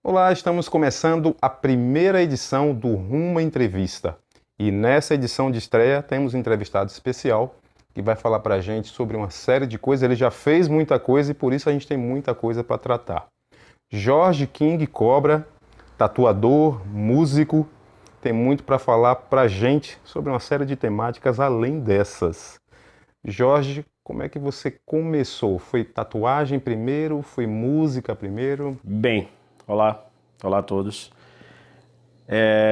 Olá, estamos começando a primeira edição do Rumo Entrevista. E nessa edição de estreia temos um entrevistado especial que vai falar para a gente sobre uma série de coisas. Ele já fez muita coisa e por isso a gente tem muita coisa para tratar. Jorge King Cobra, tatuador, músico, tem muito para falar para a gente sobre uma série de temáticas além dessas. Jorge, como é que você começou? Foi tatuagem primeiro? Foi música primeiro? Bem, olá a todos.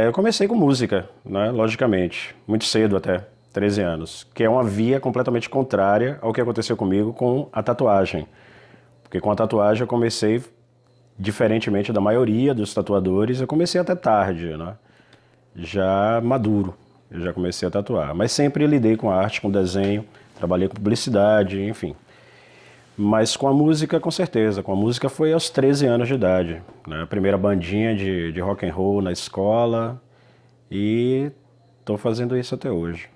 Eu comecei com música, né? Logicamente, muito cedo até, 13 anos, que é uma via completamente contrária ao que aconteceu comigo com a tatuagem. Porque com a tatuagem eu comecei, diferentemente da maioria dos tatuadores, eu comecei até tarde, né? Já maduro, eu já comecei a tatuar. Mas sempre lidei com arte, com desenho, trabalhei com publicidade, enfim. Mas com a música, com certeza. Com a música foi aos 13 anos de idade, né? A primeira bandinha de rock and roll na escola e estou fazendo isso até hoje.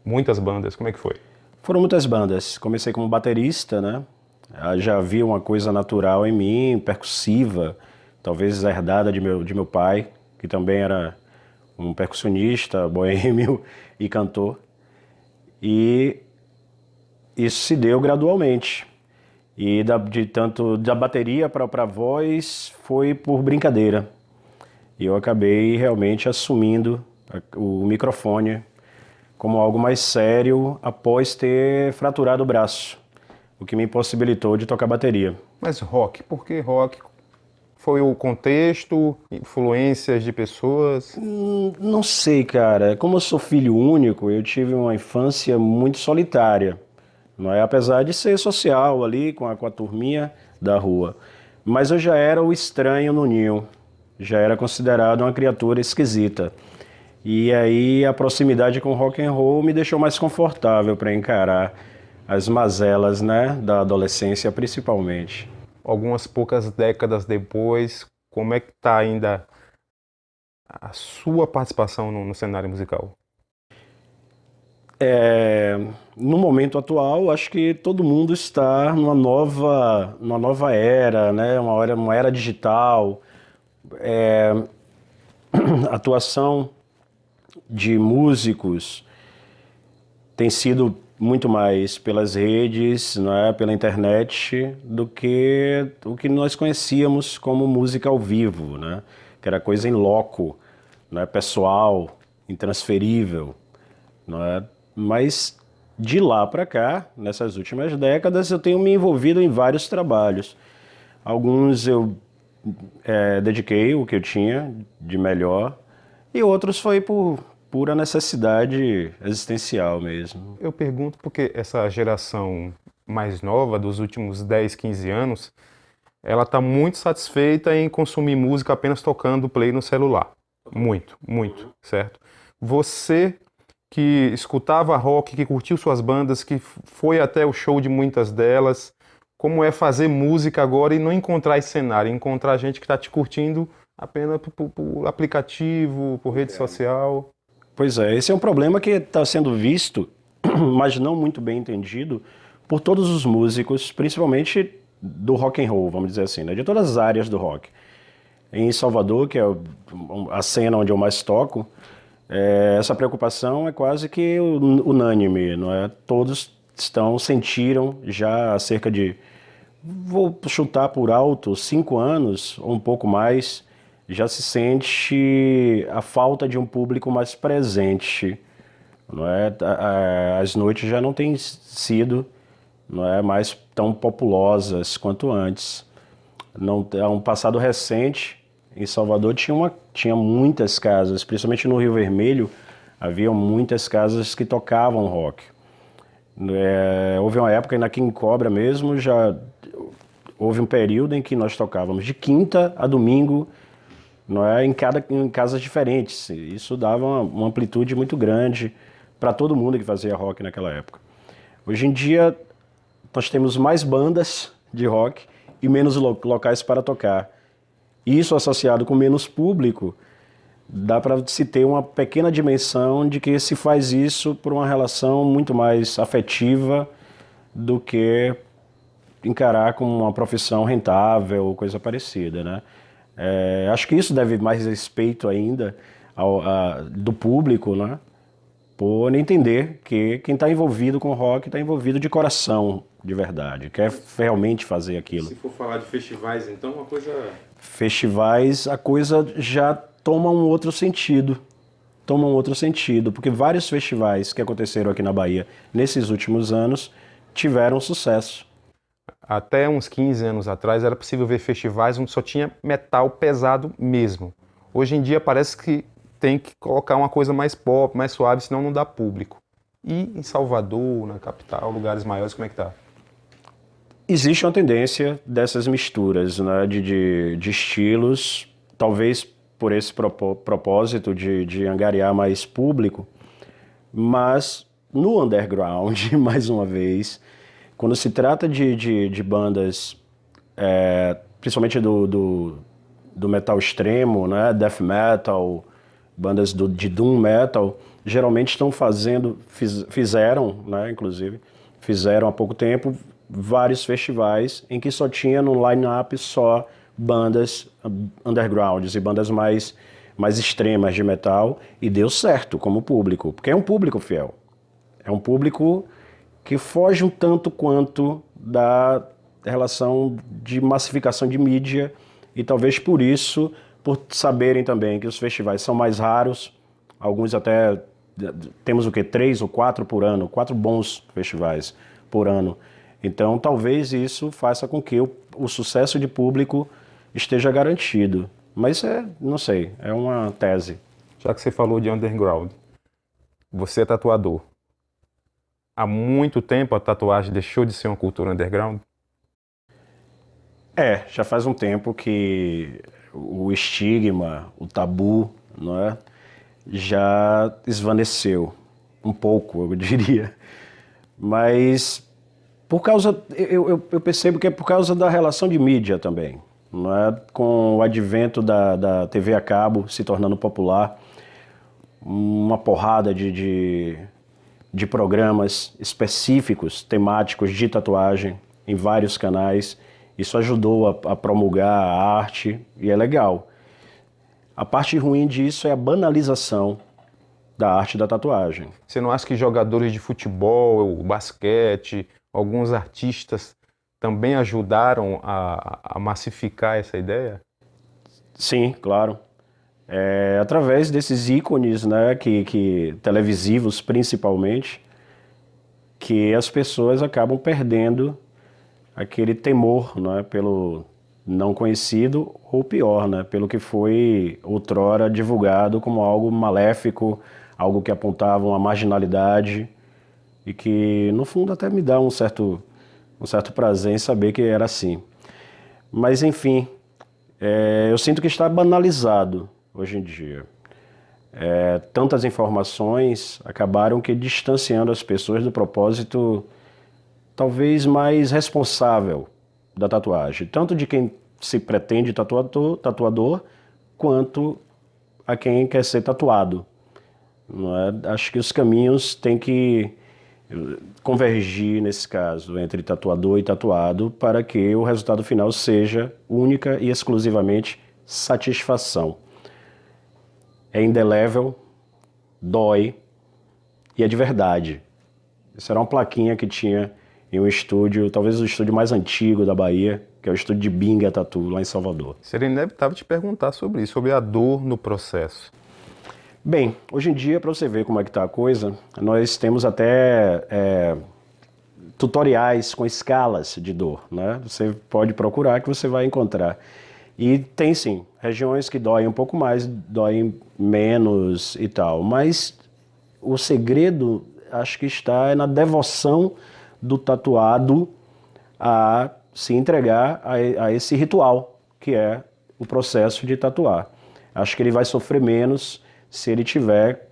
Muitas bandas, como é que foi? Foram muitas bandas. Comecei como baterista, né? Já havia uma coisa natural em mim, percussiva, talvez herdada de meu pai, que também era um percussionista, boêmio e cantor. E isso se deu gradualmente. E tanto da bateria para a voz foi por brincadeira. E eu acabei realmente assumindo o microfone como algo mais sério após ter fraturado o braço, o que me impossibilitou de tocar bateria. Mas rock, por que rock? Foi o contexto, influências de pessoas? Não sei, cara. Como eu sou filho único, eu tive uma infância muito solitária. Não é? Apesar de ser social ali com a turminha da rua. Mas eu já era o estranho no ninho, já era considerado uma criatura esquisita. E aí a proximidade com o rock and roll me deixou mais confortável para encarar as mazelas, né, da adolescência principalmente. Algumas poucas décadas depois, como é que está ainda a sua participação no cenário musical? No momento atual, acho que todo mundo está numa nova era, né? Uma era digital. A atuação de músicos tem sido muito mais pelas redes, né, pela internet, do que o que nós conhecíamos como música ao vivo, né? Que era coisa em loco, né, pessoal, intransferível. Não é? Mas de lá para cá, nessas últimas décadas, eu tenho me envolvido em vários trabalhos. Alguns eu dediquei o que eu tinha de melhor e outros foi por pura necessidade existencial mesmo. Eu pergunto porque essa geração mais nova, dos últimos 10, 15 anos, ela está muito satisfeita em consumir música apenas tocando play no celular. Muito, muito, certo? Você que escutava rock, que curtiu suas bandas, que foi até o show de muitas delas, como é fazer música agora e não encontrar esse cenário, encontrar gente que está te curtindo apenas por aplicativo, por rede social? Pois é, esse é um problema que está sendo visto, mas não muito bem entendido, por todos os músicos, principalmente do rock and roll, vamos dizer assim, né? De todas as áreas do rock. Em Salvador, que é a cena onde eu mais toco, essa preocupação é quase que unânime, não é? Todos sentiram já há cerca de, vou chutar por alto, 5 anos ou um pouco mais, já se sente a falta de um público mais presente, não é? As noites já não têm sido, não é, mais tão populosas quanto antes. Não, há um passado recente, em Salvador tinha muitas casas, principalmente no Rio Vermelho, havia muitas casas que tocavam rock. Houve uma época na King Cobra mesmo, já houve um período em que nós tocávamos de quinta a domingo, não é, em casas diferentes. Isso dava uma amplitude muito grande para todo mundo que fazia rock naquela época. Hoje em dia, nós temos mais bandas de rock e menos locais para tocar. Isso associado com menos público, dá para se ter uma pequena dimensão de que se faz isso por uma relação muito mais afetiva do que encarar como uma profissão rentável ou coisa parecida, né? Acho que isso deve mais respeito ainda do público, né? Por entender que quem está envolvido com rock está envolvido de coração, de verdade, quer realmente fazer aquilo. Se for falar de festivais, então, uma coisa... Festivais, a coisa já toma um outro sentido. Porque vários festivais que aconteceram aqui na Bahia nesses últimos anos tiveram sucesso. Até uns 15 anos atrás era possível ver festivais onde só tinha metal pesado mesmo. Hoje em dia parece que tem que colocar uma coisa mais pop, mais suave, senão não dá público. E em Salvador, na capital, lugares maiores, como é que tá? Existe uma tendência dessas misturas, né, de estilos, talvez por esse propósito de angariar mais público, mas no underground, mais uma vez, quando se trata de bandas, principalmente do metal extremo, né, death metal, bandas de doom metal, geralmente estão fizeram, né, inclusive, fizeram há pouco tempo vários festivais em que só tinha no line-up só bandas undergrounds e bandas mais extremas de metal, e deu certo como público, porque é um público fiel. É um público que foge um tanto quanto da relação de massificação de mídia, e talvez por isso, por saberem também que os festivais são mais raros, alguns até, temos o quê? 3 ou 4 por ano, 4 bons festivais por ano. Então talvez isso faça com que o sucesso de público esteja garantido. Mas não sei, é uma tese. Já que você falou de underground, você é tatuador. Há muito tempo a tatuagem deixou de ser uma cultura underground? Já faz um tempo que o estigma, o tabu, não é, já esvaneceu um pouco, eu diria. Mas por causa, eu percebo que é por causa da relação de mídia também, não é? Com o advento da TV a cabo se tornando popular, uma porrada de programas específicos, temáticos de tatuagem em vários canais. Isso ajudou a promulgar a arte e é legal. A parte ruim disso é a banalização da arte da tatuagem. Você não acha que jogadores de futebol, basquete, alguns artistas também ajudaram a massificar essa ideia? Sim, claro. Através desses ícones, né, que televisivos principalmente, que as pessoas acabam perdendo aquele temor, né, pelo não conhecido, ou pior, né, pelo que foi outrora divulgado como algo maléfico, algo que apontava uma marginalidade e que, no fundo, até me dá um certo prazer em saber que era assim. Mas, enfim, eu sinto que está banalizado hoje em dia. Tantas informações acabaram que distanciando as pessoas do propósito talvez mais responsável da tatuagem, tanto de quem se pretende tatuador, quanto a quem quer ser tatuado. Não é? Acho que os caminhos têm que convergir nesse caso, entre tatuador e tatuado, para que o resultado final seja única e exclusivamente satisfação. É indelével, dói e é de verdade. Isso era uma plaquinha que tinha em um estúdio, talvez o estúdio mais antigo da Bahia, que é o estúdio de Binga Tatu, lá em Salvador. Seria inevitável te perguntar sobre isso, sobre a dor no processo. Bem, hoje em dia, para você ver como é que está a coisa, nós temos até tutoriais com escalas de dor, né? Você pode procurar que você vai encontrar. E tem sim, regiões que doem um pouco mais, doem menos e tal, mas o segredo acho que está na devoção do tatuado a se entregar a esse ritual, que é o processo de tatuar. Acho que ele vai sofrer menos se ele tiver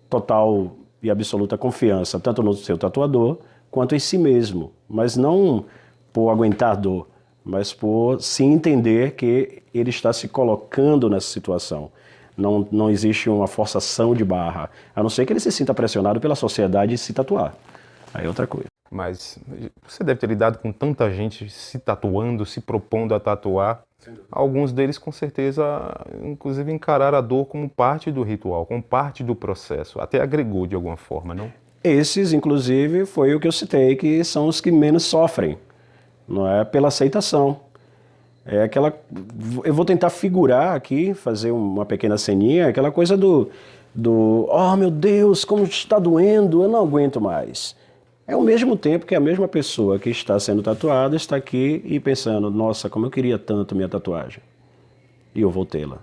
total e absoluta confiança, tanto no seu tatuador, quanto em si mesmo. Mas não por aguentar dor, mas por se entender que ele está se colocando nessa situação. Não existe uma forçação de barra, a não ser que ele se sinta pressionado pela sociedade em se tatuar. Aí é outra coisa. Mas você deve ter lidado com tanta gente se tatuando, se propondo a tatuar. Alguns deles, com certeza, inclusive encararam a dor como parte do ritual, como parte do processo. Até agregou de alguma forma, não? Esses, inclusive, foi o que eu citei, que são os que menos sofrem, não é? Pela aceitação. É aquela. Eu vou tentar figurar aqui, fazer uma pequena ceninha, aquela coisa oh meu Deus, como está doendo, eu não aguento mais. É ao mesmo tempo que a mesma pessoa que está sendo tatuada está aqui e pensando, nossa, como eu queria tanto minha tatuagem. E eu vou tê-la.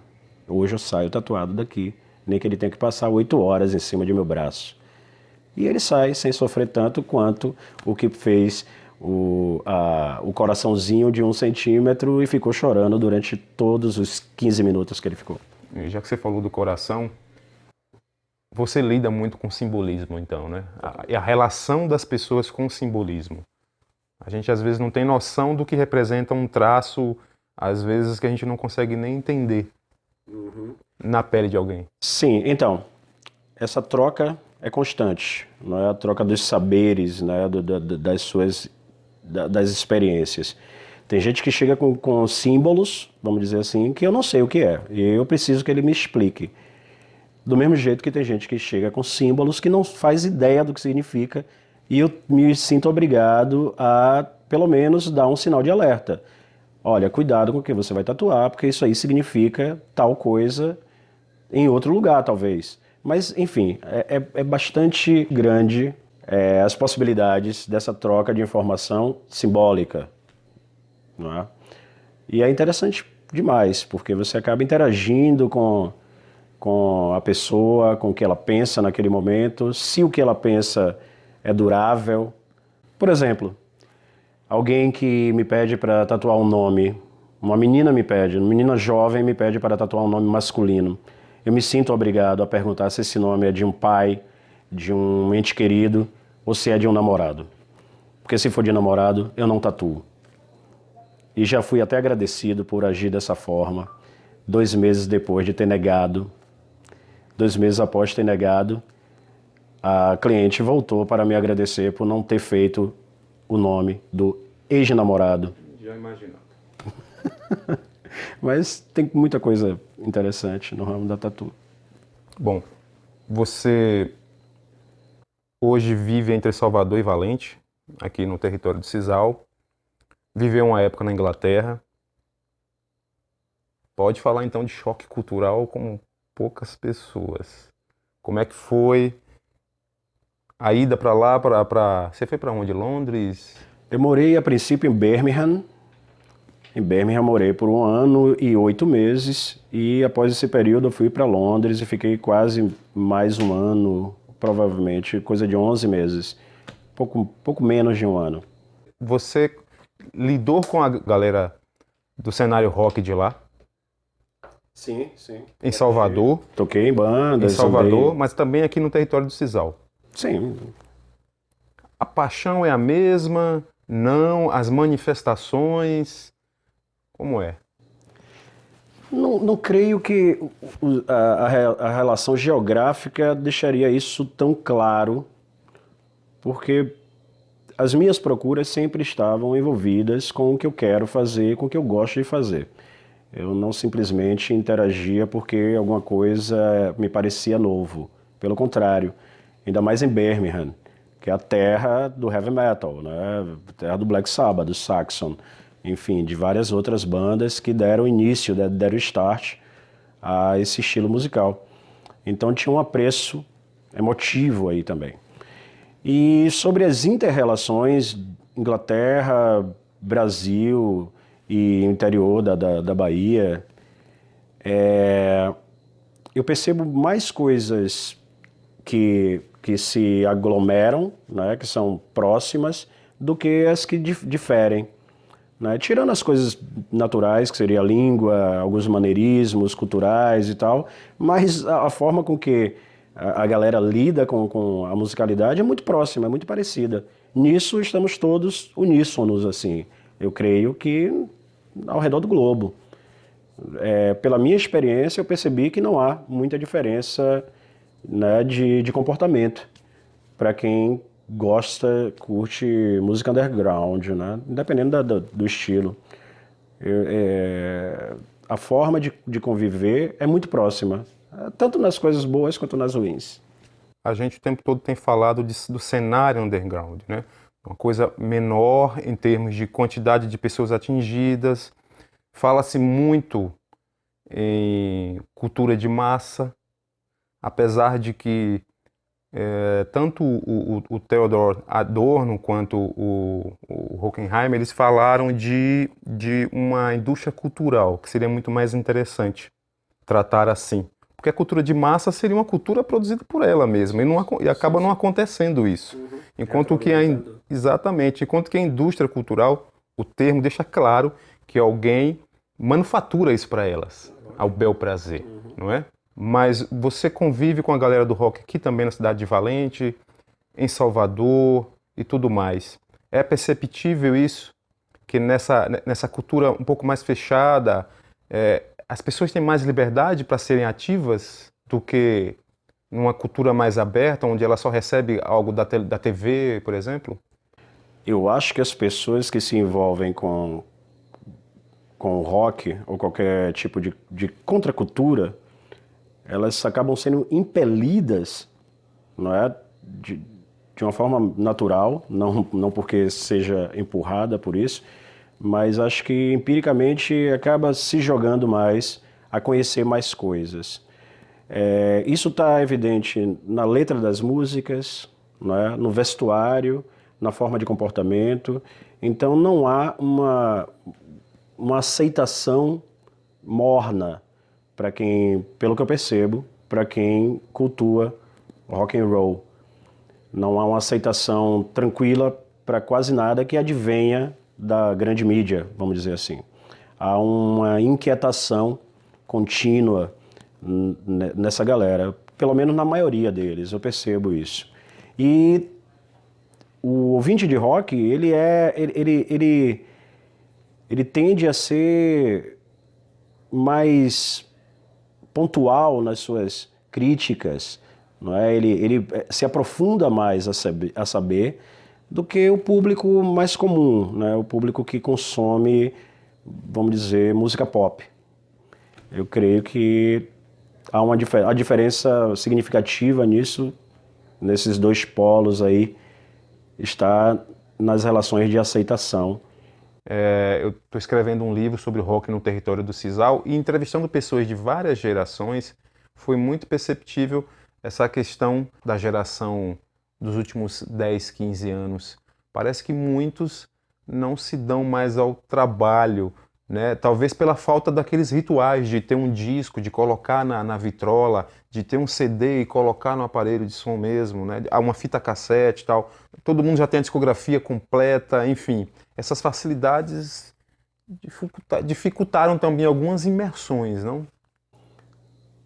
Hoje eu saio tatuado daqui, nem que ele tenha que passar 8 horas em cima de meu braço. E ele sai sem sofrer tanto quanto o que fez o coraçãozinho de 1 centímetro e ficou chorando durante todos os 15 minutos que ele ficou. E já que você falou do coração, você lida muito com simbolismo, então, né? A relação das pessoas com o simbolismo. A gente, às vezes, não tem noção do que representa um traço, às vezes, que a gente não consegue nem entender na pele de alguém. Sim, então, essa troca é constante, não é a troca dos saberes, né, das experiências. Tem gente que chega com símbolos, vamos dizer assim, que eu não sei o que é, e eu preciso que ele me explique. Do mesmo jeito que tem gente que chega com símbolos que não faz ideia do que significa, e eu me sinto obrigado a, pelo menos, dar um sinal de alerta. Olha, cuidado com o que você vai tatuar, porque isso aí significa tal coisa em outro lugar, talvez. Mas, enfim, é bastante grande as possibilidades dessa troca de informação simbólica, não é? E é interessante demais, porque você acaba interagindo com a pessoa, com o que ela pensa naquele momento, se o que ela pensa é durável. Por exemplo, alguém que me pede para tatuar um nome, uma menina jovem me pede para tatuar um nome masculino. Eu me sinto obrigado a perguntar se esse nome é de um pai, de um ente querido, ou se é de um namorado. Porque se for de namorado, eu não tatuo. E já fui até agradecido por agir dessa forma, 2 meses depois de ter negado. 2 meses após ter negado, a cliente voltou para me agradecer por não ter feito o nome do ex-namorado. Já imagino. Mas tem muita coisa interessante no ramo da tatu. Bom, você hoje vive entre Salvador e Valente, aqui no território de Sisal. Viveu uma época na Inglaterra. Pode falar então de choque cultural como poucas pessoas. Como é que foi a ida para lá? Você foi para onde? Londres? Eu morei a princípio em Birmingham. Em Birmingham morei por 1 ano e 8 meses e após esse período eu fui para Londres e fiquei quase mais 1 ano, provavelmente coisa de 11 meses, pouco menos de 1 ano. Você lidou com a galera do cenário rock de lá? Sim, sim. Em Salvador? Toquei em bandas. Em Salvador, andei... mas também aqui no território do Sisal. Sim. A paixão é a mesma? Não? As manifestações? Como é? Não creio que a relação geográfica deixaria isso tão claro, porque as minhas procuras sempre estavam envolvidas com o que eu quero fazer, com o que eu gosto de fazer. Eu não simplesmente interagia porque alguma coisa me parecia novo. Pelo contrário, ainda mais em Birmingham, que é a terra do heavy metal, né? Terra do Black Sabbath, do Saxon, enfim, de várias outras bandas que deram início, deram start a esse estilo musical. Então tinha um apreço emotivo aí também. E sobre as inter-relações Inglaterra, Brasil e interior da Bahia, eu percebo mais coisas que se aglomeram, né, que são próximas, do que as que diferem. Né? Tirando as coisas naturais, que seria a língua, alguns maneirismos culturais e tal, mas a forma com que a galera lida com a musicalidade é muito próxima, é muito parecida. Nisso estamos todos uníssonos, assim, eu creio que ao redor do globo. Pela minha experiência, eu percebi que não há muita diferença, né, de comportamento para quem curte música underground, né? Independente do estilo. A forma de conviver é muito próxima, tanto nas coisas boas quanto nas ruins. A gente o tempo todo tem falado do cenário underground, né? Uma coisa menor em termos de quantidade de pessoas atingidas. Fala-se muito em cultura de massa, apesar de que tanto o Theodor Adorno quanto o Horkheimer, eles falaram de uma indústria cultural, que seria muito mais interessante tratar assim. Porque a cultura de massa seria uma cultura produzida por ela mesma, e acaba não acontecendo isso. Enquanto que exatamente, enquanto que a indústria cultural, o termo deixa claro que alguém manufatura isso para elas, ao bel prazer, não é? Mas você convive com a galera do rock aqui também na cidade de Valente, em Salvador e tudo mais. É perceptível isso, que nessa cultura um pouco mais fechada, as pessoas têm mais liberdade para serem ativas do que numa cultura mais aberta, onde ela só recebe algo da TV, por exemplo? Eu acho que as pessoas que se envolvem com o rock ou qualquer tipo de contracultura, elas acabam sendo impelidas, não é, de uma forma natural, não porque seja empurrada por isso, mas acho que empiricamente acaba se jogando mais a conhecer mais coisas. Isso está evidente na letra das músicas, não é, no vestuário, na forma de comportamento. Então não há uma aceitação morna para quem, pelo que eu percebo, para quem cultua rock and roll. Não há uma aceitação tranquila para quase nada que advenha da grande mídia, vamos dizer assim. Há uma inquietação contínua nessa galera, pelo menos na maioria deles, eu percebo isso. E o ouvinte de rock, ele tende a ser mais pontual nas suas críticas, não é? Ele se aprofunda mais a saber do que o público mais comum, né? O público que consome, vamos dizer, música pop. Eu creio que há a diferença significativa nisso, nesses dois polos aí, está nas relações de aceitação. Eu estou escrevendo um livro sobre rock no território do Sisal e entrevistando pessoas de várias gerações, foi muito perceptível essa questão da geração dos últimos 10, 15 anos. Parece que muitos não se dão mais ao trabalho, né? Talvez pela falta daqueles rituais de ter um disco, de colocar na vitrola, de ter um CD e colocar no aparelho de som mesmo, né? Uma fita cassete e tal. Todo mundo já tem a discografia completa, enfim. Essas facilidades dificultaram também algumas imersões, não?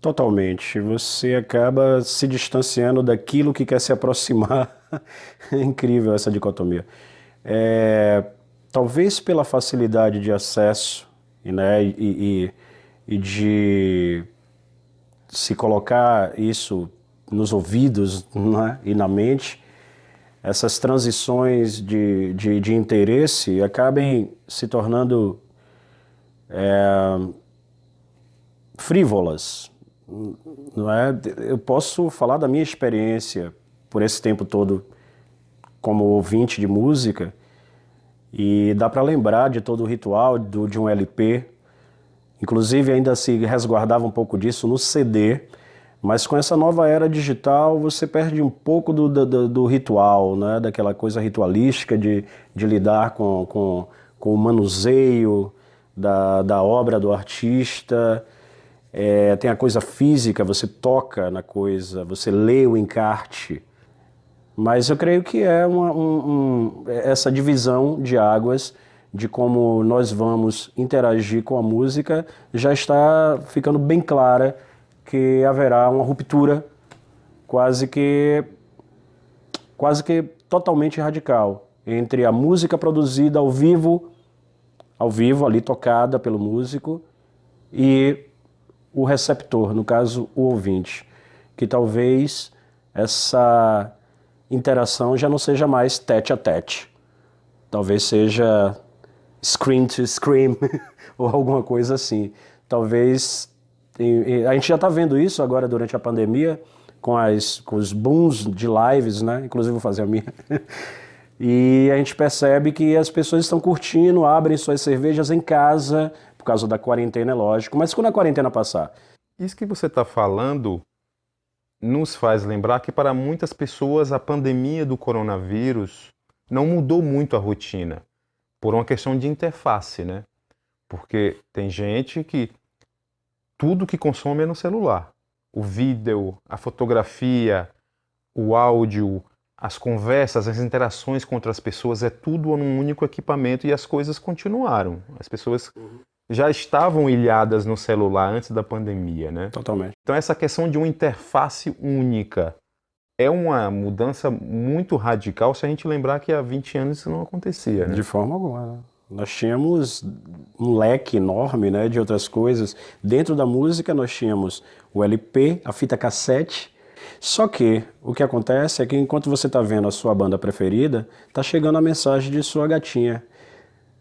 Totalmente. Você acaba se distanciando daquilo que quer se aproximar. É incrível essa dicotomia. Talvez pela facilidade de acesso, né, e de se colocar isso nos ouvidos, né, e na mente, essas transições de interesse acabem se tornando frívolas. Não é? Eu posso falar da minha experiência por esse tempo todo como ouvinte de música e dá para lembrar de todo o ritual de um LP. Inclusive ainda se resguardava um pouco disso no CD, mas com essa nova era digital você perde um pouco do ritual, né? Daquela coisa ritualística de lidar com o manuseio da obra do artista. Tem a coisa física, você toca na coisa, você lê o encarte. Mas eu creio que é essa divisão de águas de como nós vamos interagir com a música já está ficando bem clara que haverá uma ruptura quase que totalmente radical entre a música produzida ao vivo ali tocada pelo músico, e o receptor, no caso o ouvinte, que talvez essa interação já não seja mais tete a tete. Talvez seja screen to screen ou alguma coisa assim. Talvez... A gente já está vendo isso agora durante a pandemia, com os booms de lives, né? Inclusive vou fazer a minha. E a gente percebe que as pessoas estão curtindo, abrem suas cervejas em casa, por causa da quarentena, é lógico. Mas quando a quarentena passar? Isso que você está falando nos faz lembrar que para muitas pessoas a pandemia do coronavírus não mudou muito a rotina, por uma questão de interface, né? Porque tem gente que tudo que consome é no celular. O vídeo, a fotografia, o áudio, as conversas, as interações com outras pessoas, é tudo num único equipamento e as coisas continuaram. As pessoas já estavam ilhadas no celular antes da pandemia, né? Totalmente. Então essa questão de uma interface única é uma mudança muito radical se a gente lembrar que há 20 anos isso não acontecia, né? De forma alguma, né? Nós tínhamos um leque enorme, né, de outras coisas. Dentro da música nós tínhamos o LP, a fita cassete. Só que o que acontece é que enquanto você está vendo a sua banda preferida, está chegando a mensagem de sua gatinha.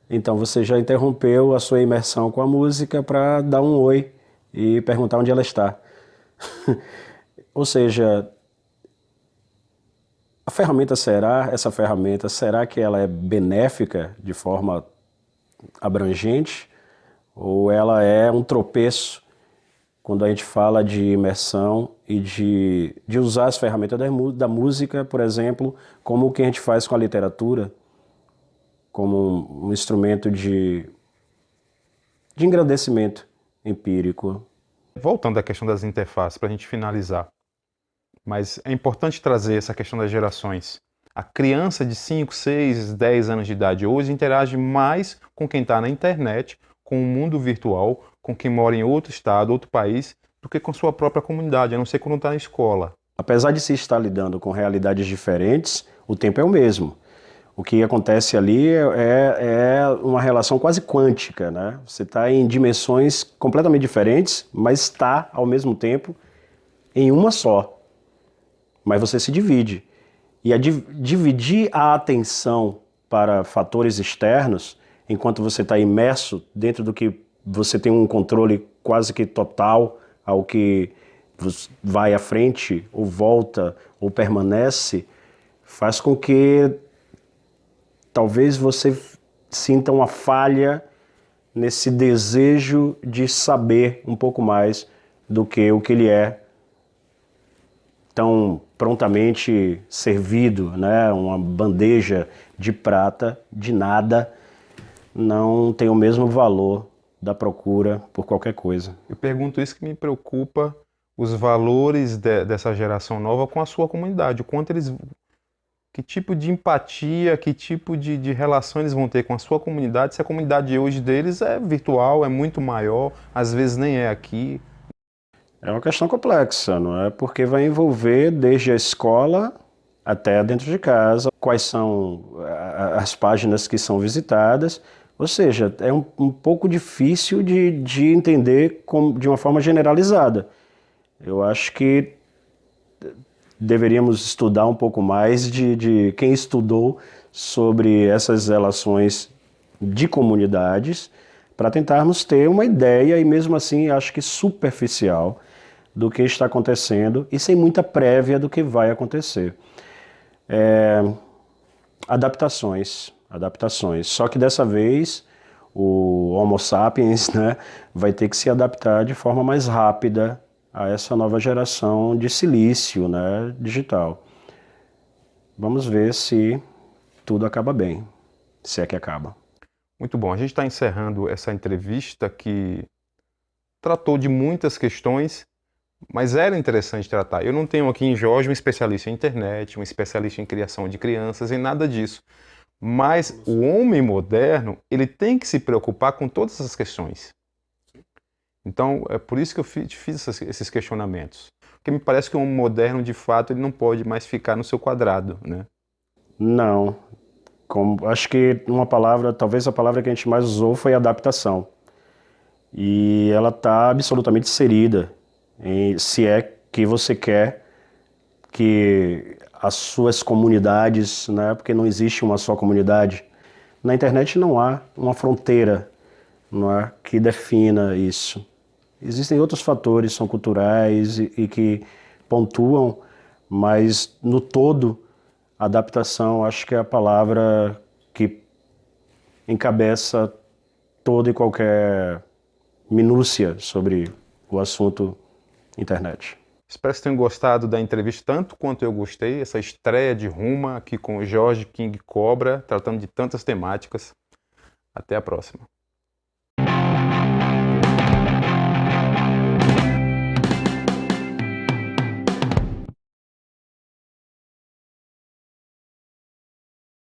Então você já interrompeu a sua imersão com a música para dar um oi e perguntar onde ela está. Ou seja, essa ferramenta, será que ela é benéfica de forma abrangente? Ou ela é um tropeço quando a gente fala de imersão e de usar as ferramentas da música, por exemplo, como o que a gente faz com a literatura, como um instrumento de engrandecimento empírico? Voltando à questão das interfaces, para a gente finalizar. Mas é importante trazer essa questão das gerações. A criança de 5, 6, 10 anos de idade hoje interage mais com quem está na internet, com o mundo virtual, com quem mora em outro estado, outro país, do que com sua própria comunidade, a não ser quando está na escola. Apesar de se estar lidando com realidades diferentes, o tempo é o mesmo. O que acontece ali é uma relação quase quântica, né? Você está em dimensões completamente diferentes, mas está, ao mesmo tempo, em uma só. Mas você se divide. E dividir a atenção para fatores externos, enquanto você está imerso dentro do que você tem um controle quase que total ao que vai à frente, ou volta, ou permanece, faz com que talvez você sinta uma falha nesse desejo de saber um pouco mais do que o que ele é tão prontamente servido, né? Uma bandeja de prata, de nada, não tem o mesmo valor da procura por qualquer coisa. Eu pergunto isso que me preocupa, os valores dessa geração nova com a sua comunidade, o quanto eles... Que tipo de empatia, que tipo de relação eles vão ter com a sua comunidade, se a comunidade hoje deles é virtual, é muito maior, às vezes nem é aqui. É uma questão complexa, não é? Porque vai envolver desde a escola até dentro de casa, quais são as páginas que são visitadas, ou seja, é um pouco difícil de entender de uma forma generalizada. Eu acho que deveríamos estudar um pouco mais de quem estudou sobre essas relações de comunidades para tentarmos ter uma ideia, e mesmo assim acho que superficial, do que está acontecendo e sem muita prévia do que vai acontecer. Adaptações. Só que dessa vez o Homo sapiens, né, vai ter que se adaptar de forma mais rápida a essa nova geração de silício, né, digital. Vamos ver se tudo acaba bem, se é que acaba. Muito bom, a gente está encerrando essa entrevista que tratou de muitas questões, mas era interessante tratar. Eu não tenho aqui em Jorge um especialista em internet, um especialista em criação de crianças, em nada disso. Mas o homem moderno, ele tem que se preocupar com todas essas questões. Então, é por isso que eu fiz esses questionamentos. Porque me parece que o homem moderno, de fato, ele não pode mais ficar no seu quadrado, né? Não. Acho que talvez a palavra que a gente mais usou foi adaptação. E ela está absolutamente inserida, se é que você quer que as suas comunidades, né? Porque não existe uma só comunidade. Na internet não há uma fronteira, não é, que defina isso. Existem outros fatores, são culturais e que pontuam, mas no todo, adaptação acho que é a palavra que encabeça toda e qualquer minúcia sobre o assunto internet. Espero que vocês tenham gostado da entrevista tanto quanto eu gostei, essa estreia de Ruma aqui com o Jorge King Cobra, tratando de tantas temáticas. Até a próxima.